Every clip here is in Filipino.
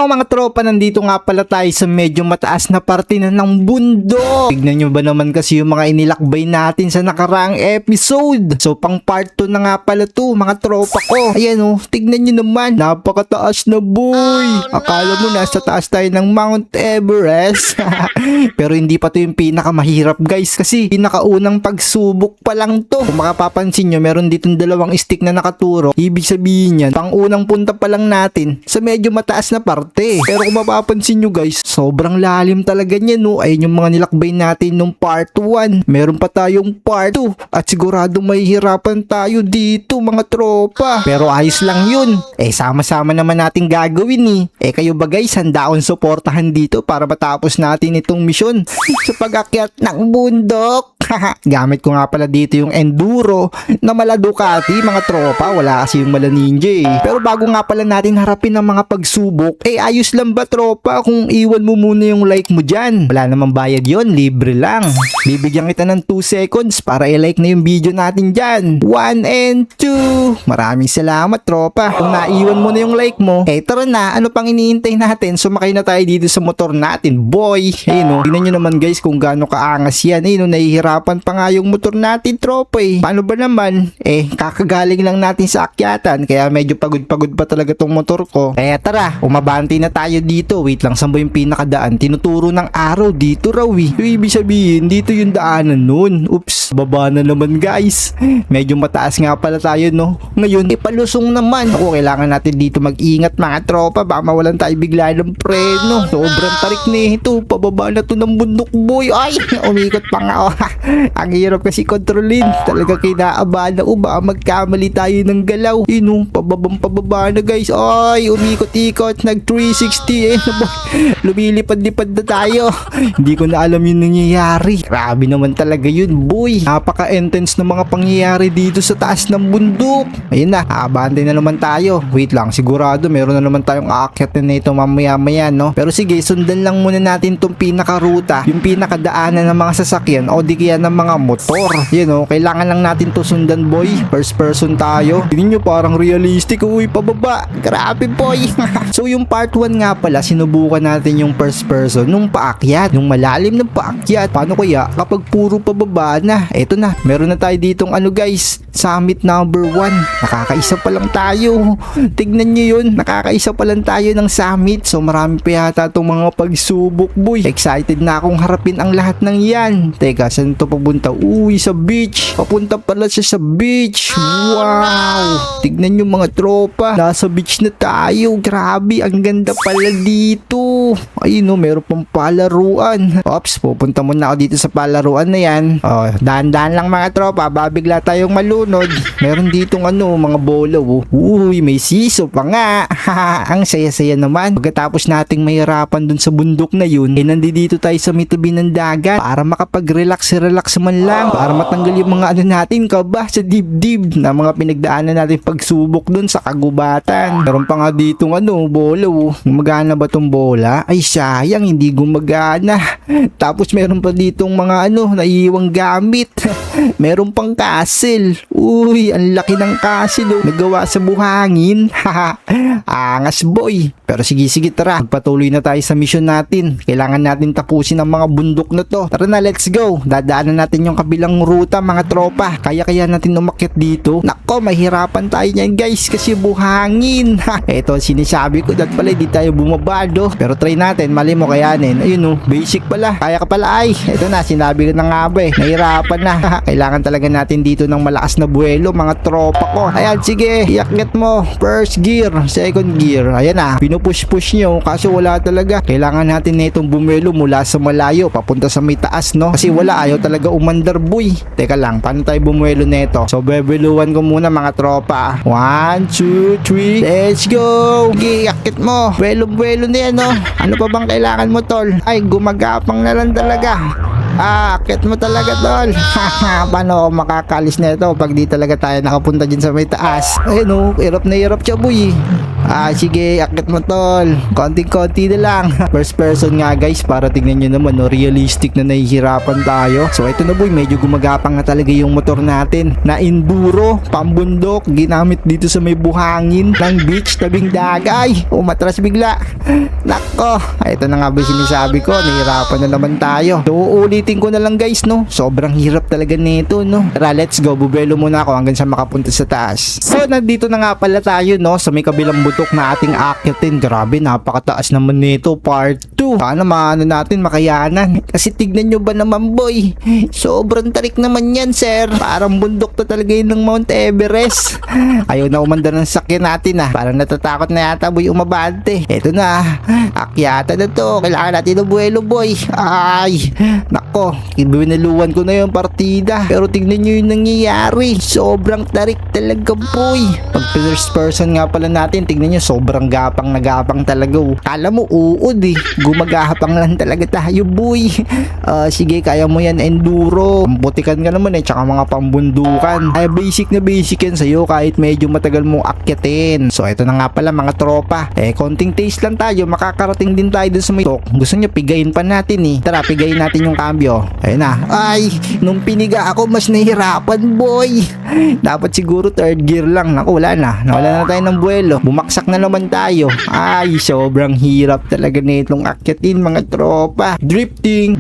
Yo mga tropa, nandito nga pala tayo sa medyo mataas na parte na ng bundok. Tignan nyo ba naman kasi yung mga inilakbay natin sa nakaraang episode. So pang part 2 na nga pala to mga tropa ko. Ayan oh, tignan nyo naman, napakataas na boy. Akala mo nasa taas tayo ng Mount Everest. Pero hindi pa to yung pinakamahirap guys, kasi pinakaunang pagsubok pa lang to. Kung makapapansin nyo, meron ditong dalawang stick na nakaturo. Ibig sabihin yan, pang unang punta pa lang natin sa medyo mataas na parte. Pero kung mapapansin nyo guys, sobrang lalim talaga niya no. Ayun yung mga nilakbay natin nung part 1. Meron pa tayong part 2 at siguradong mahihirapan tayo dito mga tropa. Pero ayos lang yun. Sama-sama naman natin gagawin kayo ba guys, handa akong suportahan dito para matapos natin itong misyon sa pag-akyat ng bundok. Gamit ko nga pala dito yung enduro na mala Ducati mga tropa. Wala kasi yung mala Ninja Pero bago nga pala natin harapin ang mga pagsubok, ayos lang ba tropa kung iwan mo muna yung like mo dyan? Wala namang bayad yon, libre lang. Bibigyan kita ng 2 seconds para i-like na yung video natin dyan. 1 and 2. Maraming salamat tropa. Kung naiwan mo na yung like mo, tara na, ano pang iniintay natin? Sumakay na tayo dito sa motor natin boy. Tingnan nyo naman guys kung gaano kaangas yan. Nahihirapan pa nga yung motor natin tropa Paano ba naman? Kakagaling lang natin sa akyatan, kaya medyo pagod-pagod pa talaga tong motor ko. Kaya tara, umabante na tayo dito. Wait lang, saan ba yung pinakadaan? Tinuturo ng araw dito raw So ibig sabihin, dito yung daanan nun. Oops, baba na naman guys. Medyo mataas nga pala tayo no. Ngayon, palusong naman. Ako, kailangan natin dito mag-ingat mga tropa. Baka mawalan tayo bigla ng preno. Sobrang tarik nito. Pababa na to ng bundok boy. Ay, umikot pa nga. Ang hirap kasi kontrolin. Talaga kinaabahan na baka magkamali tayo ng galaw. Pababa na guys. Ay, umikot-ikot. Nag 360 lumilipad-lipad na tayo. Hindi ko na alam yung nangyayari. Grabe naman talaga yun boy. Napaka-intense na mga pangyayari dito sa taas ng bundok. Ayun na, abante na naman tayo. Wait lang, sigurado meron na naman tayong aakyatin na ito mamaya-maya no. Pero sige, sundan lang muna natin tong pinakaruta, yung pinakadaanan ng mga sasakyan o di kaya ng mga motor. Kailangan lang natin to sundan boy. First person tayo. Tingin nyo parang realistic. Uy, pababa. Grabe boy. So yung part 1 nga pala, sinubukan natin yung first person nung paakyat, yung malalim ng paakyat. Paano kaya kapag puro pababa na? Eto na, meron na tayo ditong guys, summit number 1. Nakakaisa pa lang tayo. Tignan nyo yun, nakakaisa pa lang tayo ng summit. So marami pa yata itong mga pagsubok boy. Excited na akong harapin ang lahat ng yan. Teka, saan ito papunta? Uy, sa beach. Papunta pala siya sa beach. Wow, tignan nyo mga tropa, nasa beach na tayo. Grabe, ang ganda pala dito. Ayun meron pang palaruan. Ops, pupunta muna ako dito sa palaruan na yan. Dahan-dahan lang mga tropa, babigla tayong malunod. Meron ditong mga bola. Uy, may siso pa nga. Ang saya-saya naman. Pagkatapos nating mahirapan dun sa bundok na yun, nandito tayo sa mitabi ng dagat para makapag-relax man lang, para matanggal yung mga natin kaba sa dibdib na mga pinagdaanan natin pagsubok dun sa kagubatan. Meron pa nga ditong bola. Gumagana ba tong bola? Ay sayang, hindi gumagana. Tapos meron pa ditong mga naiiwang gamit. Meron pang castle. Uy, ang laki ng castle nagawa sa buhangin. Angas boy. Pero sige tara, magpatuloy na tayo sa mission natin. Kailangan natin tapusin ang mga bundok na to. Tara na, let's go. Dadaanan natin yung kabilang ruta mga tropa. Kaya natin umakyat dito. Nako, mahirapan tayo niyan guys kasi buhangin. Eto sinasabi ko, dat pala hindi tayo bumabado. Pero try natin, mali mo kayanin. Ayun basic pala. Kaya ka pala ay. Eto na, sinabi ko na nga ba nahirapan na. Kailangan talaga natin dito ng malakas na buwelo mga tropa ko. Ayan, sige, iakyat mo. First gear, second gear. Ayan na, pinupush-push nyo. Kaso wala talaga. Kailangan natin na itong bumelo mula sa malayo papunta sa may taas no. Kasi wala, ayaw talaga umandar boy. Teka lang, paano tayo bumuelo neto? So bebeluan ko muna mga tropa. 1, 2, 3, let's go. Iakyat mo. Buwelo na yan Ano pa bang kailangan mo tol? Ay, gumagapang na lang talaga. Akit mo talaga tol. Paano ako makakalis na ito pag di talaga tayo nakapunta dyan sa may taas? Ayun oh, hirap na hirap siya boy. Sige, akit mo tol. Konting-konti na lang. First person nga guys, para tignan nyo naman no, realistic na nahihirapan tayo. So ito na boy, medyo gumagapang na talaga yung motor natin na enduro, pambundok, ginamit dito sa may buhangin ng beach, tabing dagay. Umatras bigla. Nako, ito na nga ba sinasabi ko, nahihirapan na naman tayo. So uulitin ko na lang guys no, sobrang hirap talaga nito no. Tara, let's go, bubelo muna ako hanggang sa makapunta sa taas. So nandito na nga pala tayo no, sa may kabilang butok na ating akyatin. Grabe, napakataas naman nito, part 2. Sana maano natin, makayanan. Kasi tignan nyo ba naman boy, sobrang tarik naman yan sir. Parang bundok to talaga yun ng Mount Everest. Ayaw na umanda ng sakyan natin parang natatakot na yata boy umabante. Eto na, akyata na to, kailangan natin ng buwelo boy. Ay, nako, ibinaluan ko na yung partida. Pero tignan nyo yung nangyayari, sobrang tarik talaga boy. Pag first person nga pala natin, tignan nyo, sobrang gapang na gapang talaga. Kala mo uod gumagahapang lang talaga tayo boy. Sige, kaya mo yan enduro, butikan ka naman tsaka mga pambundukan. Ay basic na basic yan sa'yo kahit medyo matagal mong akyatin. So ito na nga pala mga tropa, konting taste lang tayo, makakarating din tayo dun sa may tok. Gusto nyo pigayin pa natin tara pigayin natin yung cambio. Ayun na. Ay, nung piniga ako mas nahihirapan boy. Dapat siguro third gear lang. Naku, wala na, nawala na tayo ng buwelo, bumaksak na naman tayo. Ay, sobrang hirap talaga nitong akyatin mga tropa. Drifting,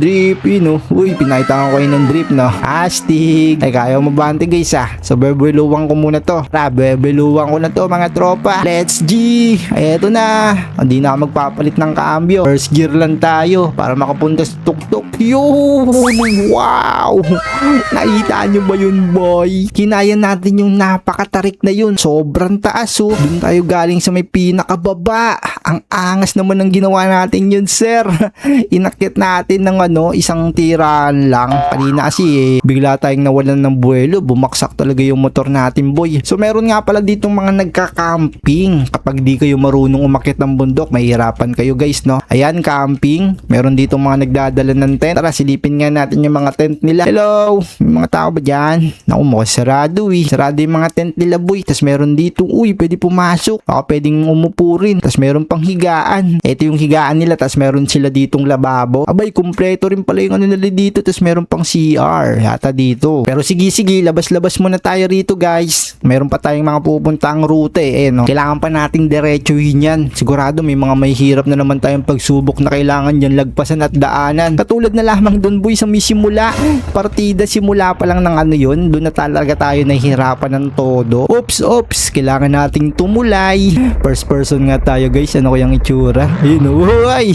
uy, pinakita ko kayo ng drift no. Astig. Ay, kaya mo bante guys So bebeluwang ko muna to. Bebeluwang ko na to mga tropa. Let's G. Eto na, hindi na ako magpapalit ng cambio, first gear lang tayo para makapunta sa tuktok. Yun, wow, nakita nyo ba yun boy? Kinaya natin yung napakatarik na yun, sobrang taas dun tayo galing sa may pinakababa. Ang angas naman ng ginawa natin yun sir. Inakyat natin ng isang tiraan lang. Kanina kasi bigla tayong nawalan ng buwelo, bumaksak talaga yung motor natin boy. So meron nga pala ditong mga nagka-camping. Kapag di kayo marunong umakyat ng bundok, mahirapan kayo guys no. Ayan, camping. Meron ditong mga nagdadala ng tent. Tara, silipin nga natin yung mga tent nila. Hello, may mga tao ba dyan? Naku, mukhang sarado sarado yung mga tent nila boy. Tas meron dito, uy, pwede pumasok. Baka pwedeng umupo rin. Tas meron pang higaan. Ito yung higaan nila. Tas meron sila ditong lababo. Abay, kumpleto rin pala yung nila dito. Tas meron pang CR yata dito. Pero sige, labas-labas muna tayo rito guys. Meron pa tayong mga pupuntang route no. Kailangan pa nating diretsuhin yan. Sigurado may mga may hirap na naman tayong pagsubok na kailangan dyan lagpasan at daanan. Katulad na lamang dun boy sa may simula. Partida simula pa lang ng yun. Doon na talaga tayo nahihirapan ng todo. Oops, kailangan nating tumulay. First person nga tayo guys. Ano ko yung itsura? Ayun ay,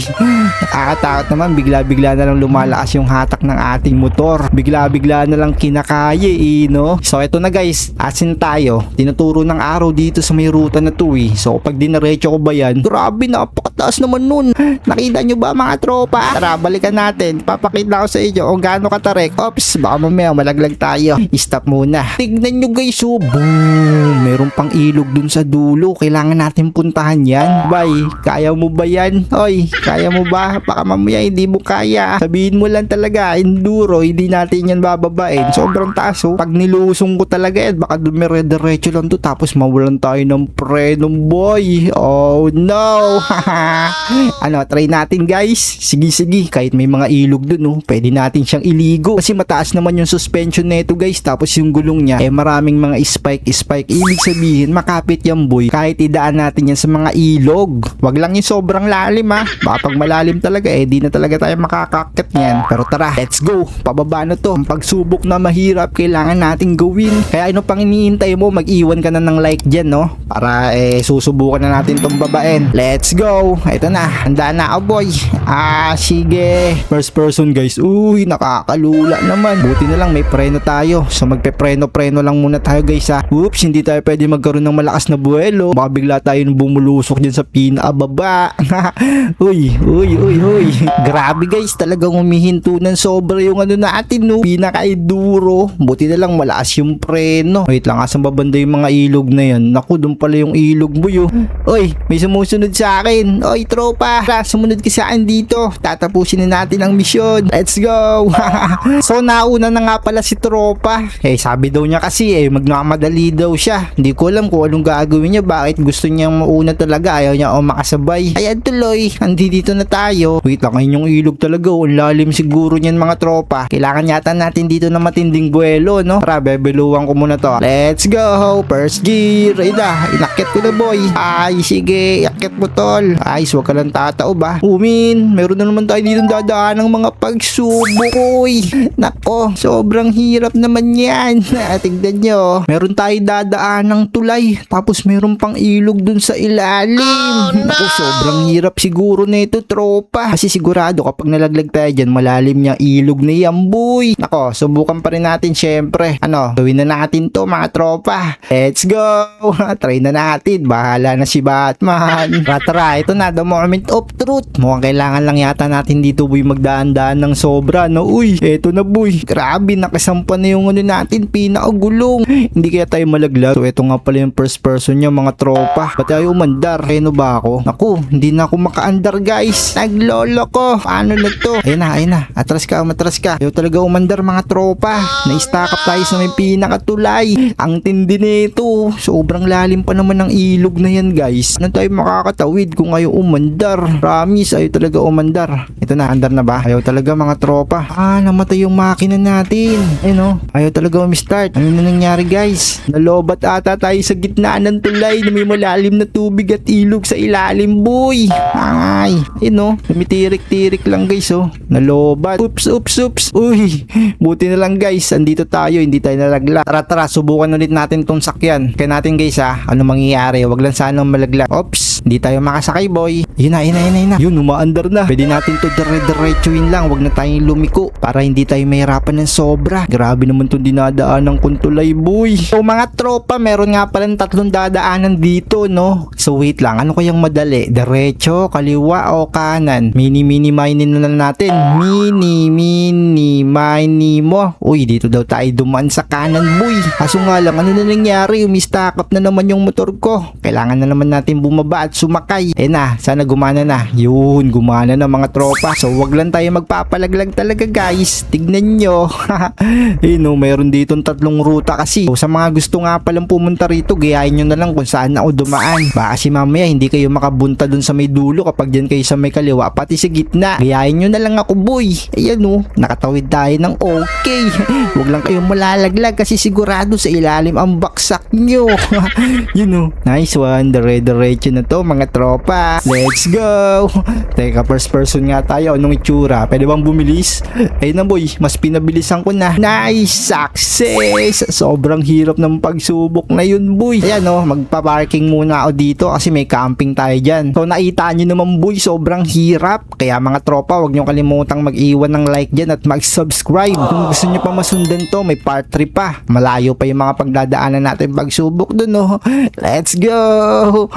nakakatakot naman. Bigla-bigla na lang lumalakas yung hatak ng ating motor. Bigla-bigla na lang kinakaya no. So ito na guys, asin tayo. Tinuturo ng araw dito sa may ruta na to So pag dinaretso ko ba yan, grabe, napakataas naman nun. Nakita nyo ba mga tropa? Tara, balikan natin. Papakita ko sa inyo kung gaano katarek. Oops, baka mamaya malaglag tayo. Stop muna. Tignan nyo guys boom, meron pang ilog dun sa dulo. Kailangan natin puntahan yan. Bay, kaya mo ba yan? Oy, kaya mo ba? Baka mamaya hindi mo kaya. Sabihin mo lang talaga, enduro, hindi natin yan bababain. Sobrang taas pag nilusong ko talaga yan, baka dumire-diretso lang to tapos mawalan tayo ng preno boy. Oh no. Try natin guys. Sige, kahit may mga ilog dun pwede natin siyang iligo kasi mataas naman yung suspension nito guys. Tapos yung gulong niya maraming mga spike. Ibig sabihin makapit yan boy kahit idaan natin yan sa mga ilog. Wag lang yung sobrang lalim baka pag malalim talaga di na talaga tayo makakakit niyan. Pero tara, let's go. Pababa na to. Ang pagsubok na mahirap kailangan nating gawin. Kaya ano pang iniintay mo, mag-iwan ka na ng like dyan para susubukan na natin tong babain. Let's go. Ito na, handa na ako boy. Sige. First person guys. Uy, nakakalula naman. Buti na lang may preno tayo. So magpe-preno lang muna tayo guys Oops, hindi tayo pwede magkaroon ng malakas na buwelo. Baka bigla tayo bumulusok dyan sa pinababa. Uy. Grabe guys, talagang humihinto ng sobra yung natin pinaka-enduro. Buti na lang malakas yung preno. Wait lang, asan babanda yung mga ilog na yan? Naku, doon pala yung ilog boy Uy, may sumusunod sa akin. Oy tropa, sumunod ka sa akin dito. Tatapusin na natin ang misyon. Let's Let's go! So nauna na nga pala si tropa. Sabi daw niya kasi magmamadali daw siya. Hindi ko alam kung anong gagawin niya. Bakit gusto niyang mauna talaga? Ayaw niya makasabay. Ayan tuloy, andito na tayo. Wait lang, ayun yung ilog talaga. Ang lalim siguro niyan mga tropa. Kailangan yata natin dito na matinding buwelo, no? Tara, bebeluwan ko muna to. Let's go! First gear. Ayun na, inakit ko na boy. Ay, sige, inakit mo tol. Ay, huwag ka lang tatao ba? Umin, meron na naman tayo dito dadaan ng mga pagsubok. Uy, nako, sobrang hirap naman yan. Tignan nyo, meron tayo dadaan ng tulay. Tapos meron pang ilog dun sa ilalim. Nako, sobrang hirap siguro nito tropa. Kasi sigurado kapag nalaglag tayo dyan, malalim niya ilog na yan boy. Nako, subukan pa rin natin syempre. Gawin na natin to mga tropa. Let's go. Try na natin. Bahala na si Batman. Tara, ito na the moment of truth. Mukhang kailangan lang yata natin dito boy magdaan-daan ng sobra, no? Uy, eto na boy. Grabe, nakasampa na yung natin, pinakagulong. Hindi kaya tayo malaglag. So, eto nga pala yung first person niya mga tropa. Ba't tayo umandar? Kaya ba ako? Naku, hindi na ako maka-andar guys. Naglolo ko. Paano na to? Ayun na. Atras ka. Ayaw talaga umandar mga tropa. Na-stack up tayo sa may pinakatulay. Ang tindi nito. Sobrang lalim pa naman ng ilog na yan guys. Ano tayo makakatawid kung ayaw umandar? Promise, ayaw talaga umandar. Ito na, andar na ba? Ayaw talaga mga tropa. Namatay yung makina natin. Ayaw talaga umistart. Ano na nangyari guys? Nalobat ata tayo sa gitna ng tulay na may malalim na tubig at ilog sa ilalim boy. Ay, lumitirik-tirik lang guys Nalobat. Oops. Uy, buti na lang guys. Andito tayo, hindi tayo nalaglag. Tara, subukan ulit natin tong sakyan. Kaya natin guys ano mangyayari? Wag lang sanang malaglag. Oops, hindi tayo makasakay boy. Yun na. Yun, umaandar na. Pwede natin to dire-diretsuin lang. Wag na tayong lumiko para hindi tayo mahirapan ng sobra. Grabe naman itong dinadaanan kong tulay boy. So mga tropa, meron nga palang 3 dadaanan dito, no? So wait lang, ano kayang madali? Diretso, kaliwa o kanan? Mini na natin. Mini mo. Uy, dito daw tayo dumaan sa kanan boy. Kaso nga lang, ano na nangyari? Umistack up na naman yung motor ko. Kailangan na naman natin bumaba at sumakay. Sana gumana na. Yun, gumana na mga tropa. So wag lang tayo magpapalaglag talaga guys. Tignan nyo. Mayroon dito 3 ruta kasi. So, sa mga gusto nga palang pumunta rito, gayahin nyo na lang kung saan ako dumaan. Baka kasi mamaya hindi kayo makabunta dun sa may dulo kapag dyan kayo sa may kaliwa, pati sa gitna. Gayahin nyo na lang ako boy. Ayan nakatawid tayo ng okay. Huwag lang kayong malalaglag kasi sigurado sa ilalim ang baksak nyo. Nice one. Dire-diretso na to mga tropa. Let's go. Teka, first person nga tayo. Anong itsura? Pwede bang bumilis? Ayun na boy, mas pinabilisan ko na. Nice! Success! Sobrang hirap ng pagsubok na yun boy. Ayan magpa-parking muna ako dito kasi may camping tayo dyan. So nakita nyo naman boy, sobrang hirap. Kaya mga tropa, huwag nyo kalimutang mag-iwan ng like dyan at mag-subscribe. Kung gusto nyo pa masundan to, may part 3 pa. Malayo pa yung mga pagdadaanan natin pagsubok dun Let's go!